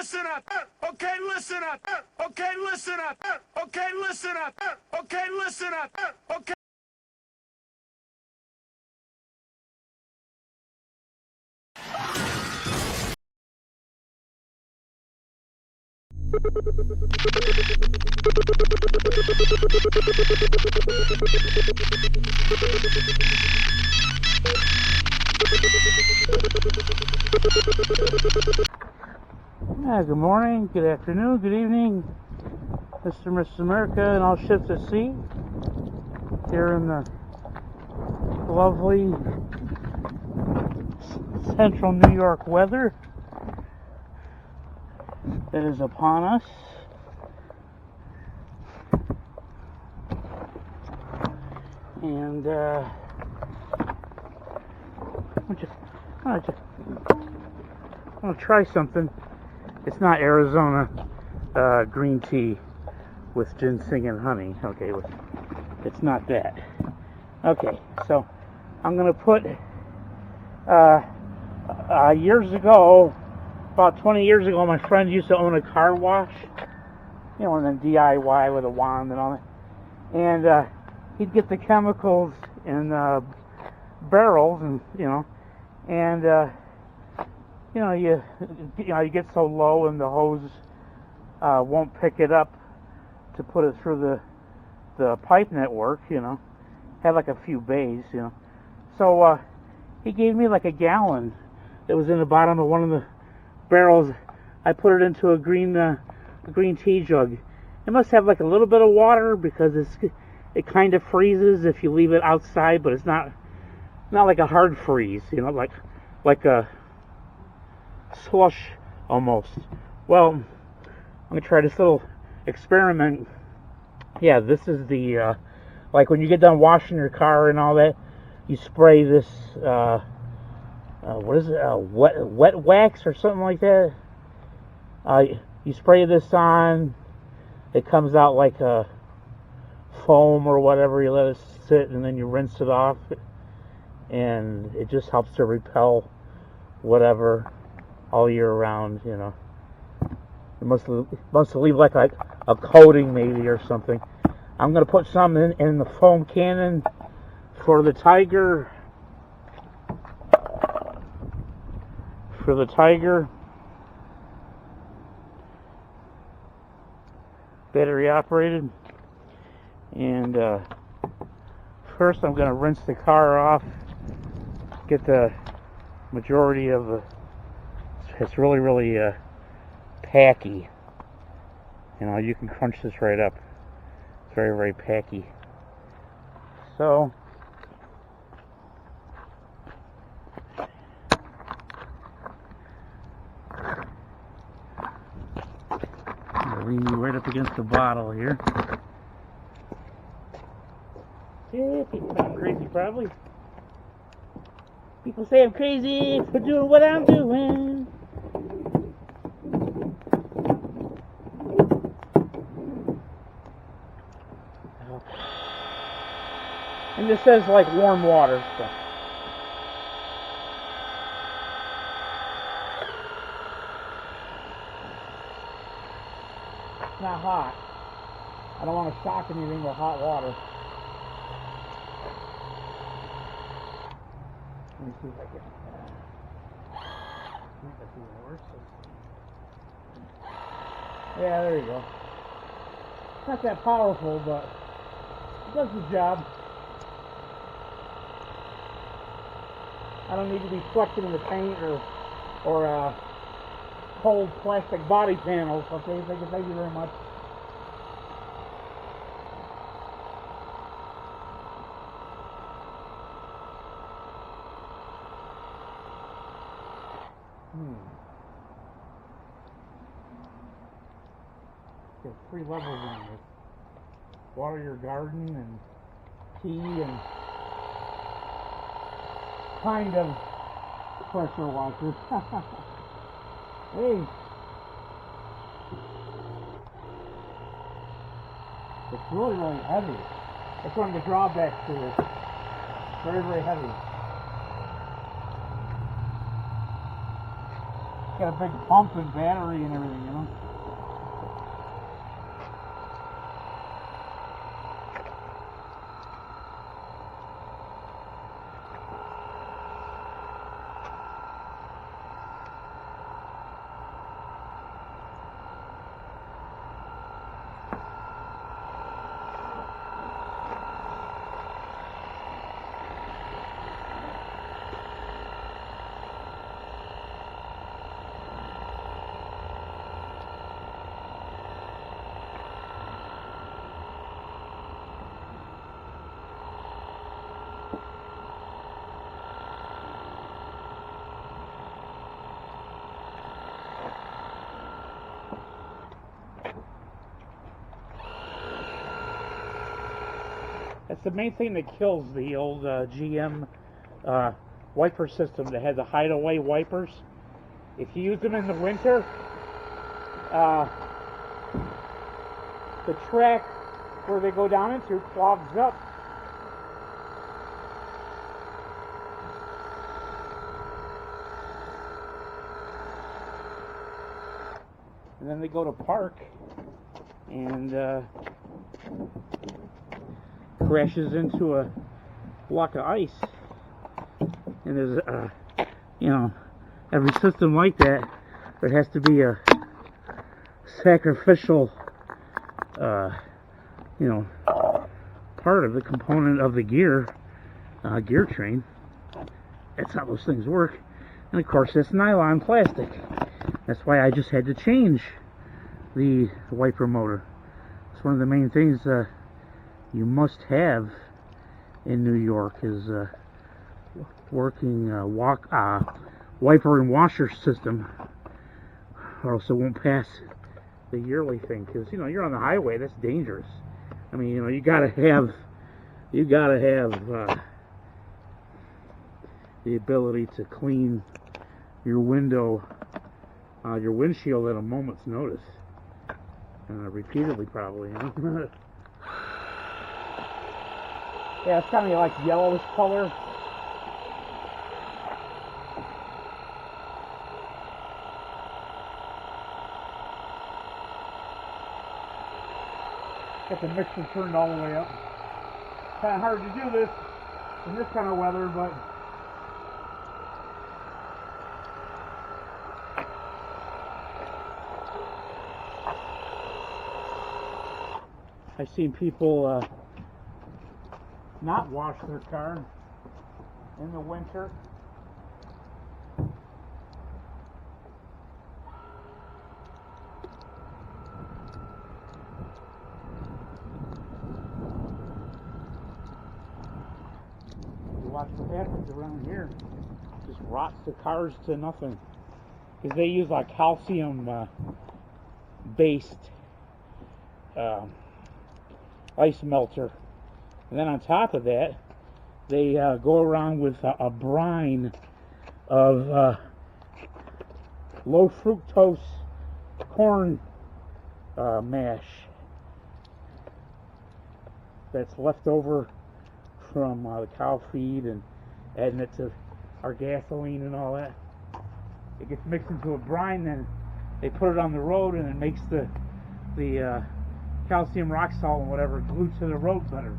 listen up. Okay, listen up. Okay, listen up. Okay, listen up. Okay, listen up. Okay. Good morning, good afternoon, good evening, Mr. and Mrs. America and all ships at sea, here in the lovely central New York weather that is upon us. And I'm gonna try something. It's not Arizona green tea with ginseng and honey. Okay, it's not that. Okay, so I'm gonna put years ago, about 20 years ago, my friend used to own a car wash, you know, and then DIY with a wand and all that, and he'd get the chemicals in barrels, and you get so low and the hose won't pick it up to put it through the pipe network, had like a few bays, so he gave me like a gallon that was in the bottom of one of the barrels. I put it into a green tea jug. It must have like a little bit of water because it kind of freezes if you leave it outside, but it's not like a hard freeze, like a slush almost. Well, I'm gonna try this little experiment. Yeah, this is the like when you get done washing your car and all that, you spray this what is it, wet wax or something like that. You spray this on, it comes out like a foam or whatever. You let it sit and then you rinse it off, and it just helps to repel whatever all year round, It must leave like a coating maybe or something. I'm gonna put some in the foam cannon for the Tiger. Battery operated. And first I'm gonna rinse the car off, get the majority of the. It's really packy. You can crunch this right up. It's very packy. So I'll lean you right up against the bottle here. Yeah, people think I'm crazy probably. People say I'm crazy for doing what I'm doing. And this says like warm water. So. It's not hot. I don't want to shock anything with hot water. Let me see if I can. Make that even worse. Yeah, there you go. It's not that powerful, but it does the job. I don't need to be flushing in the paint or cold plastic body panels. Okay, thank you very much. There's 3 levels in this. Water your garden and tea and kind of pressure washer. Hey, it's really heavy. That's one of the drawbacks to it. Very heavy. got a big pump and battery and everything, you know. That's the main thing that kills the old GM wiper system that had the hideaway wipers. If you use them in the winter, the track where they go down into clogs up. And then they go to park and crashes into a block of ice. And there's you know, every system like that, there has to be a sacrificial you know, part of the component of the gear train. That's how those things work. And of course it's nylon plastic. That's why I just had to change the wiper motor. It's one of the main things you must have in New York is working wiper and washer system, or else it won't pass the yearly thing. Because you know, you're on the highway, that's dangerous. I mean, you know, you gotta have the ability to clean your window, your windshield at a moment's notice, repeatedly probably. You know? Yeah, it's kind of like yellowish color. Got the mixer turned all the way up. Kind of hard to do this in this kind of weather, but I've seen people not wash their car in the winter. You watch what happens around here. Just rots the cars to nothing. Because they use like calcium based ice melter. And then on top of that, they go around with a brine of low fructose corn mash that's left over from the cow feed, and adding it to our gasoline and all that. It gets mixed into a brine, then they put it on the road, and it makes the calcium rock salt and whatever glued to the road better.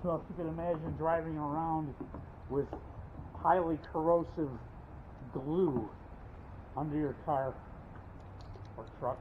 So if you can imagine driving around with highly corrosive glue under your car or truck.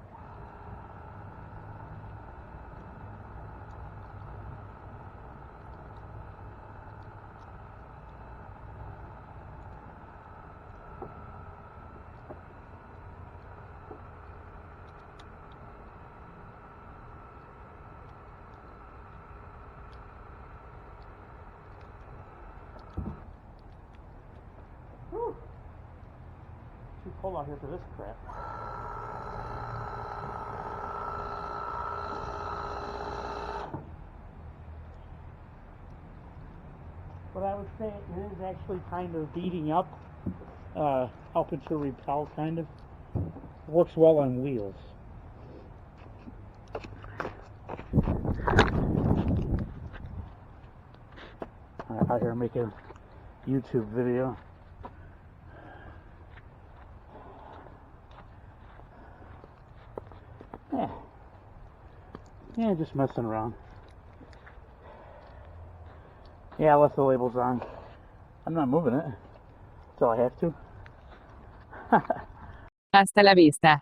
Hold on here for this crap. But I would say it is actually kind of beating up, helping to repel kind of. Works well on wheels. Out here making a YouTube video. Yeah, just messing around. Yeah, I left the labels on. I'm not moving it until I have to. Hasta la vista,